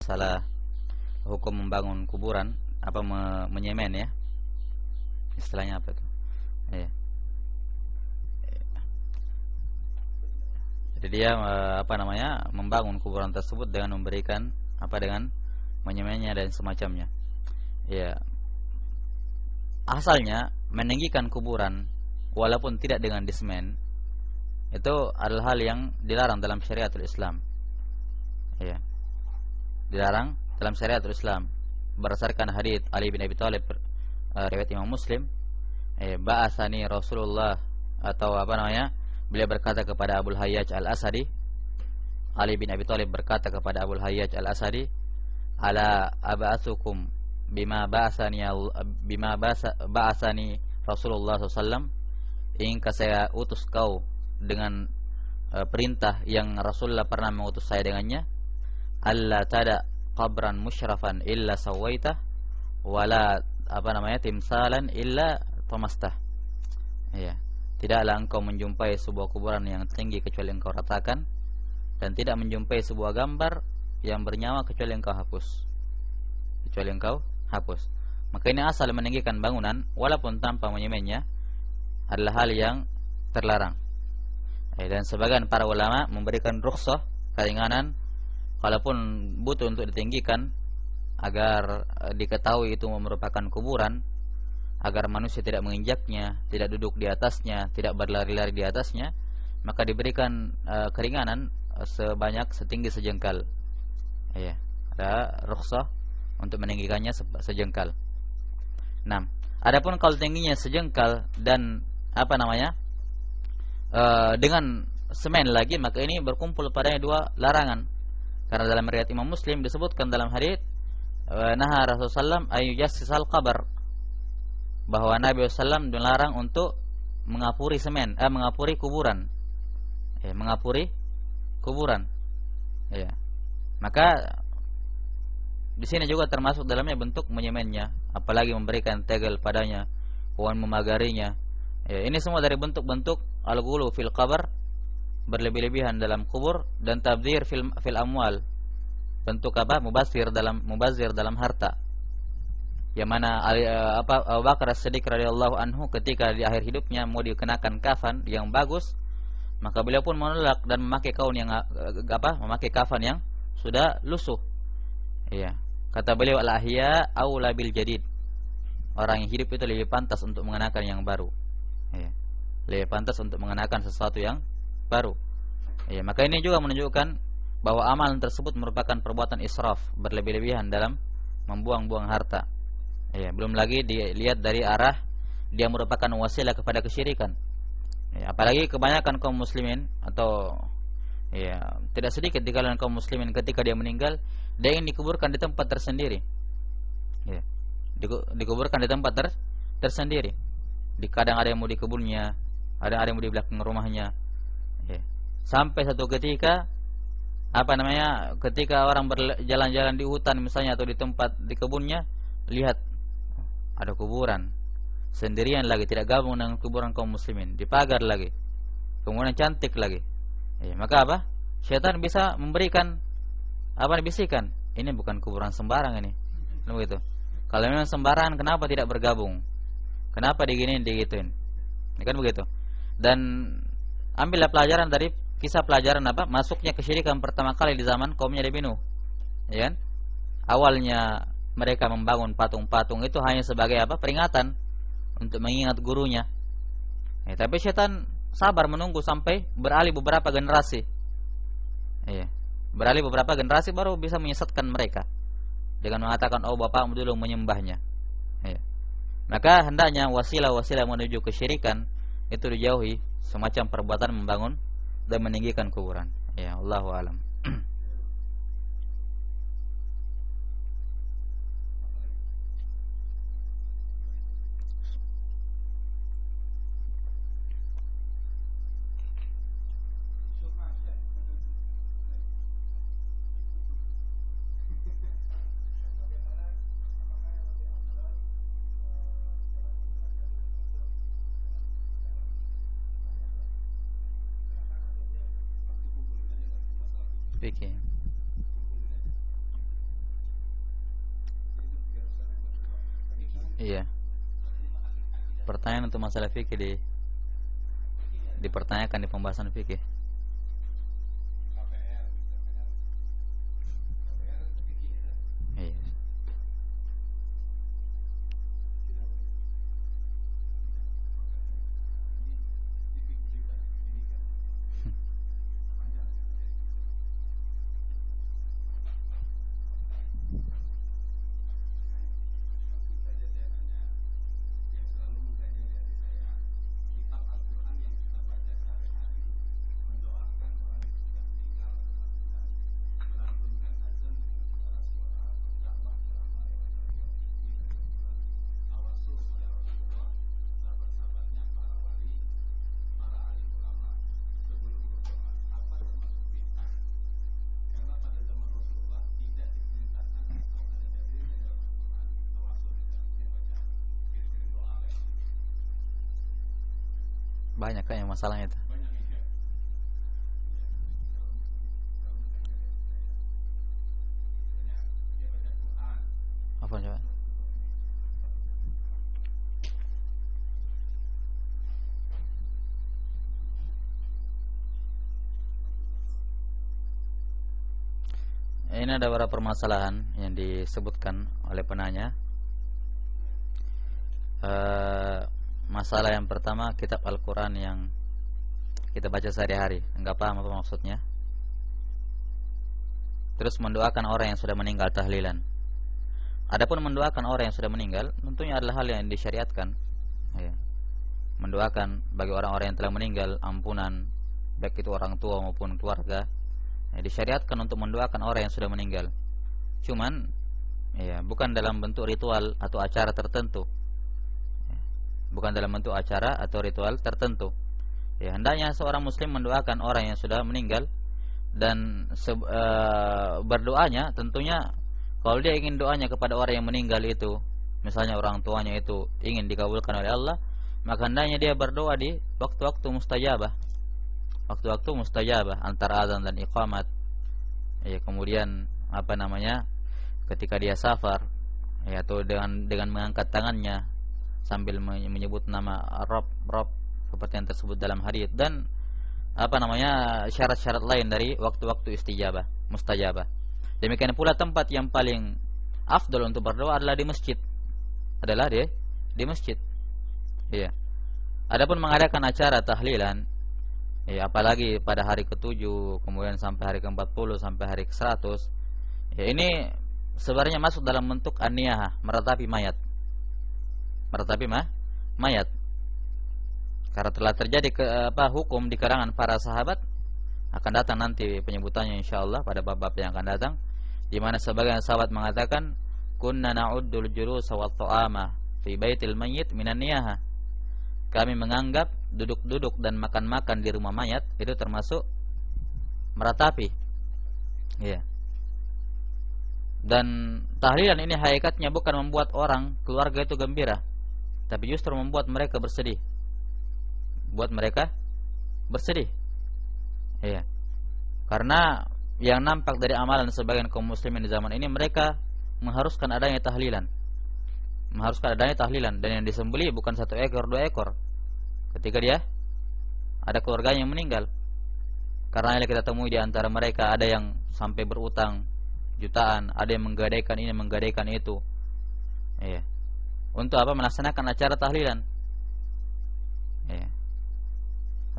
masalah hukum membangun kuburan, apa menyemen ya, istilahnya apa itu? Ya. Jadi dia membangun kuburan tersebut dengan memberikan dengan menyemennya dan semacamnya. Ya, asalnya meninggikan kuburan walaupun tidak dengan disemen itu adalah hal yang dilarang dalam syariatul Islam. Ya, dilarang dalam syariatul Islam berdasarkan hadits Ali bin Abi Thalib riwayat Imam Muslim. Ba'atsani Rasulullah, atau beliau berkata kepada Abul Hayyaj Al-Asadi, Ali bin Abi Thalib berkata kepada Abul Hayyaj Al-Asadi, ala aba'atsukum bima ba'asani Rasulullah SAW, ingkah saya utus kau dengan perintah yang Rasulullah pernah mengutus saya dengannya, alla tada qabran musyrafan illa sawaitah wala timsalan illa tamastah. Ya, tidaklah engkau menjumpai sebuah kuburan yang tinggi kecuali engkau ratakan, dan tidak menjumpai sebuah gambar yang bernyawa kecuali engkau hapus. Maka ini asal meninggikan bangunan walaupun tanpa menyemennya adalah hal yang terlarang. Dan sebagian para ulama memberikan rukhsah, keringanan, kalaupun butuh untuk ditinggikan agar diketahui itu merupakan kuburan, agar manusia tidak menginjaknya, tidak duduk di atasnya, tidak berlari-lari di atasnya, maka diberikan keringanan setinggi sejengkal. Ya, ada rukhsah untuk meninggikannya sejengkal. Nah, adapun kalau tingginya sejengkal dan dengan semen lagi, maka ini berkumpul padanya dua larangan. Karena dalam riwayat Imam Muslim disebutkan dalam hadits naha Rasulullah sallallahu alaihi wasallam qabr, bahwa Nabi SAW dilarang untuk mengapuri mengapuri kuburan. Mengapuri kuburan. Ya. Maka di sini juga termasuk dalamnya bentuk menyemennya, apalagi memberikan tegel padanya, pohon memagarinya. Ya, ini semua dari bentuk-bentuk al-ghulu fil qabr, berlebih-lebihan dalam kubur, dan tabdzir fil amwal, bentuk mubazir dalam harta. Yang mana Abu Bakar As-Siddiq radhiyallahu anhu ketika di akhir hidupnya mau dikenakan kafan yang bagus, maka beliau pun menolak dan memakai memakai kafan yang sudah lusuh. Iya. Kata beliau, al-ahya aula bil jadid. Orang yang hidup itu lebih pantas untuk mengenakan yang baru. Iya. Lebih pantas untuk mengenakan sesuatu yang baru. Iya, maka ini juga menunjukkan bahwa amalan tersebut merupakan perbuatan israf, berlebih-lebihan dalam membuang-buang harta. Ya, belum lagi dilihat dari arah dia merupakan wasilah kepada kesyirikan. Ya, apalagi kebanyakan kaum muslimin, atau tidak sedikit di kalangan kaum muslimin, ketika dia meninggal, dia ingin dikuburkan di tempat tersendiri. Ya, dikuburkan di tempat tersendiri. Kadang ada yang mau di kebunnya, ada yang mau di belakang rumahnya. Ya. Sampai satu ketika ketika orang berjalan-jalan di hutan misalnya, atau di tempat di kebunnya, lihat ada kuburan sendirian lagi, tidak gabung dengan kuburan kaum muslimin, dipagar lagi, kemudian cantik lagi. Maka syaitan bisa memberikan bisikan, ini bukan kuburan sembarang ini. Begitu. Kalau memang sembarangan, kenapa tidak bergabung? Kenapa diginiin, digituin? Ini kan begitu. Dan ambillah pelajaran dari kisah pelajaran masuknya kesyirikan pertama kali di zaman kaumnya Nabi Nuh. Ya kan? Awalnya mereka membangun patung-patung itu hanya sebagai peringatan untuk mengingat gurunya. Tapi syaitan sabar menunggu sampai beralih beberapa generasi. Beralih beberapa generasi baru bisa menyesatkan mereka dengan mengatakan, oh bapakmu dulu menyembahnya. Maka hendaknya wasilah-wasilah menuju kesyirikan itu dijauhi, semacam perbuatan membangun dan meninggikan kuburan. Allahu a'lam. Fikih. Iya. Pertanyaan untuk masalah fikih dipertanyakan di pembahasan fikih. Iya. Banyak kan yang masalahnya itu. Apa coba? Ini ada beberapa permasalahan yang disebutkan oleh penanya. Masalah yang pertama, kitab Al-Quran yang kita baca sehari-hari, enggak paham apa maksudnya. Terus mendoakan orang yang sudah meninggal tahlilan. Adapun mendoakan orang yang sudah meninggal, tentunya adalah hal yang disyariatkan. Ya. Mendoakan bagi orang-orang yang telah meninggal ampunan, baik itu orang tua maupun keluarga. Ya, disyariatkan untuk mendoakan orang yang sudah meninggal. Cuman, ya, bukan dalam bentuk ritual atau acara tertentu. Ya, bukan dalam bentuk acara atau ritual tertentu. Ya, hendaknya seorang muslim mendoakan orang yang sudah meninggal dan berdoanya tentunya kalau dia ingin doanya kepada orang yang meninggal itu, misalnya orang tuanya itu ingin dikabulkan oleh Allah, maka hendaknya dia berdoa di waktu-waktu mustajabah. Waktu-waktu mustajabah antara azan dan iqamat. Ya, kemudian ketika dia safar, ya, atau dengan mengangkat tangannya sambil menyebut nama Rabb seperti yang tersebut dalam hadis, dan syarat-syarat lain dari waktu-waktu istijabah, mustajabah. Demikian pula tempat yang paling afdal untuk berdoa adalah di masjid. Di masjid. Iya. Adapun mengadakan acara tahlilan, ya, apalagi pada hari ke-7, kemudian sampai hari ke-40, sampai hari ke-100, ya, ini sebenarnya masuk dalam bentuk an-niyahah, meratapi mayat. Meratapi mayat. Karena telah terjadi hukum di kalangan para sahabat, akan datang nanti penyebutannya insyaallah pada bab-bab yang akan datang, di mana sebagian sahabat mengatakan kunna na'uddul julus wa ta'ama fi baitil mayyit minan niyahah. Kami menganggap duduk-duduk dan makan-makan di rumah mayat itu termasuk meratapi. Iya. Dan tahlilan ini hakikatnya bukan membuat orang keluarga itu gembira, tapi justru membuat mereka bersedih. Buat mereka bersedih. Iya. Karena yang nampak dari amalan sebagian kaum muslimin di zaman ini, mereka mengharuskan adanya tahlilan. Mengharuskan adanya tahlilan, dan yang disembelih bukan 1 ekor, 2 ekor. Ketika dia ada keluarganya yang meninggal. Karena kita temui di antara mereka ada yang sampai berutang jutaan, ada yang menggadaikan ini, menggadaikan itu. Iya. Untuk melaksanakan acara tahlilan. Iya.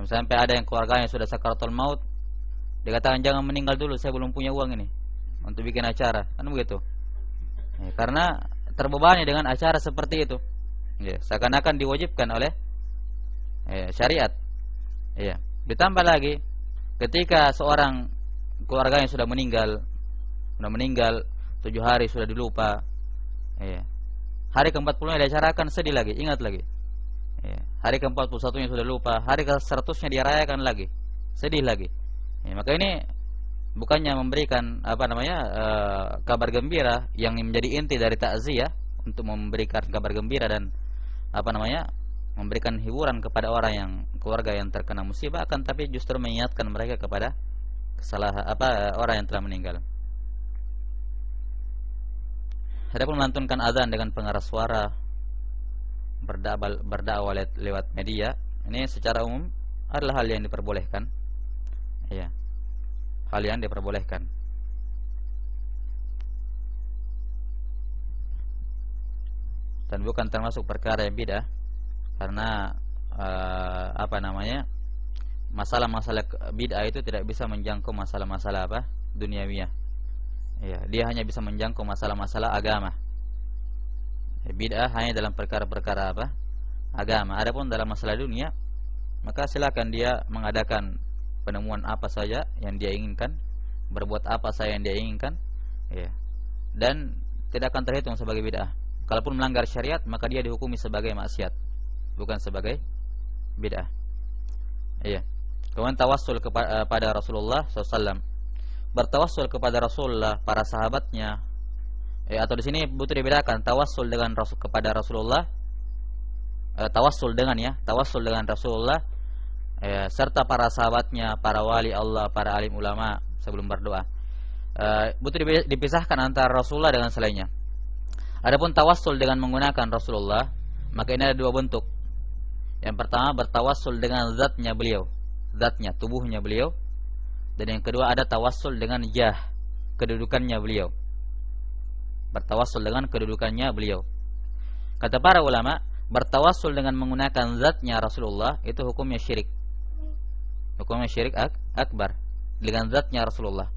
Sampai ada yang keluarganya sudah sakaratul maut, dikatakan jangan meninggal dulu, saya belum punya uang ini untuk bikin acara, kan begitu. Ya, karena terbebani dengan acara seperti itu. Ya, seakan-akan diwajibkan oleh syariat. Ya. Ditambah lagi, ketika seorang keluarganya sudah meninggal 7 hari sudah dilupa. Ya. Hari ke-40-nya diacarakan, sedih lagi, ingat lagi. Ya. Hari ke-41-nya sudah lupa, hari ke-100-nya dirayakan lagi, sedih lagi. Ya, maka ini bukannya memberikan kabar gembira yang menjadi inti dari takziah, untuk memberikan kabar gembira dan memberikan hiburan kepada orang yang keluarga yang terkena musibah, akan tapi justru mengingatkan mereka kepada kesalahan orang yang telah meninggal. Adapun melantunkan azan dengan pengeras suara, berdakwah lewat media, ini secara umum adalah hal yang diperbolehkan. Ya. Hal yang diperbolehkan. Dan bukan termasuk perkara yang bid'ah, karena masalah-masalah bid'ah itu tidak bisa menjangkau masalah-masalah duniawiyah. Ya, dia hanya bisa menjangkau masalah-masalah agama. Bid'ah hanya dalam perkara-perkara agama. Adapun dalam masalah dunia, maka silakan dia mengadakan penemuan apa saja yang dia inginkan, berbuat apa saja yang dia inginkan, ya. Dan tidak akan terhitung sebagai bid'ah. Kalaupun melanggar syariat, maka dia dihukumi sebagai maksiat, bukan sebagai bid'ah. Iya. Kemudian tawassul kepada Rasulullah SAW. Bertawassul kepada Rasulullah, para sahabatnya, atau di sini butuh dibedakan tawassul dengan kepada Rasulullah, tawassul dengan Rasulullah, serta para sahabatnya, para wali Allah, para alim ulama sebelum berdoa. Butuh dipisahkan antara Rasulullah dengan selainnya. Adapun tawassul dengan menggunakan Rasulullah, maka ini ada dua bentuk. Yang pertama bertawassul dengan zatnya beliau, tubuhnya beliau. Dan yang kedua ada tawassul dengan jah, kedudukannya beliau. Bertawassul dengan kedudukannya beliau. Kata para ulama, bertawassul dengan menggunakan zatnya Rasulullah itu hukumnya syirik. Hukumnya syirik akbar dengan zatnya Rasulullah.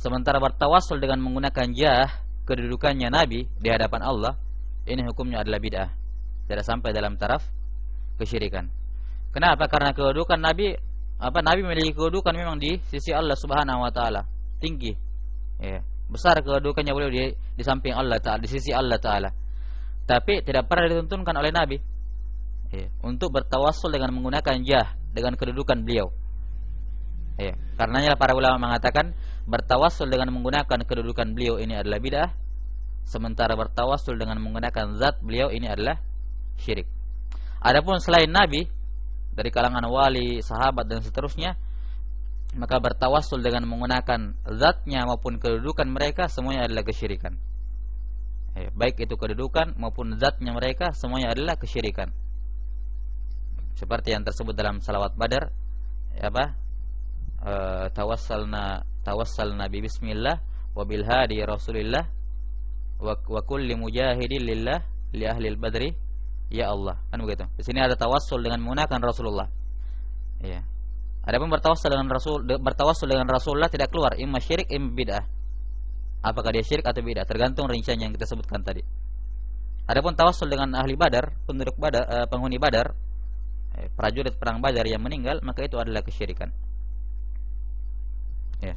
Sementara bertawassul dengan menggunakan jah, kedudukannya Nabi di hadapan Allah, ini hukumnya adalah bid'ah. Tidak sampai dalam taraf kesyirikan. Kenapa? Karena kedudukan Nabi, Nabi memiliki kedudukan memang di sisi Allah Subhanahu wa taala, tinggi. Ya, besar kedudukannya beliau di samping Allah taala, di sisi Allah taala. Tapi tidak pernah dituntunkan oleh Nabi, ya, untuk bertawassul dengan menggunakan jah, dengan kedudukan beliau. Ya, karenanya para ulama mengatakan bertawassul dengan menggunakan kedudukan beliau ini adalah bid'ah, sementara bertawassul dengan menggunakan zat beliau ini adalah syirik. Adapun selain Nabi dari kalangan wali, sahabat dan seterusnya, maka bertawassul dengan menggunakan zatnya maupun kedudukan mereka semuanya adalah kesyirikan. Baik itu kedudukan maupun zatnya mereka semuanya adalah kesyirikan. Seperti yang tersebut dalam salawat Badar, tawassalna bi bismillah wa bil hadi rasulillah wa kulli mujahidin lillah li ahli al-badri ya Allah, kan begitu. Di sini ada tawassul dengan menggunakan Rasulullah. Ya. Adapun bertawassul dengan Rasulullah tidak keluar imma syirik imma bid'ah. Apakah dia syirik atau bid'ah tergantung rincian yang kita sebutkan tadi. Adapun tawassul dengan ahli Badar, penduduk Badar, penghuni Badar, prajurit perang Badar yang meninggal, maka itu adalah kesyirikan. Ya.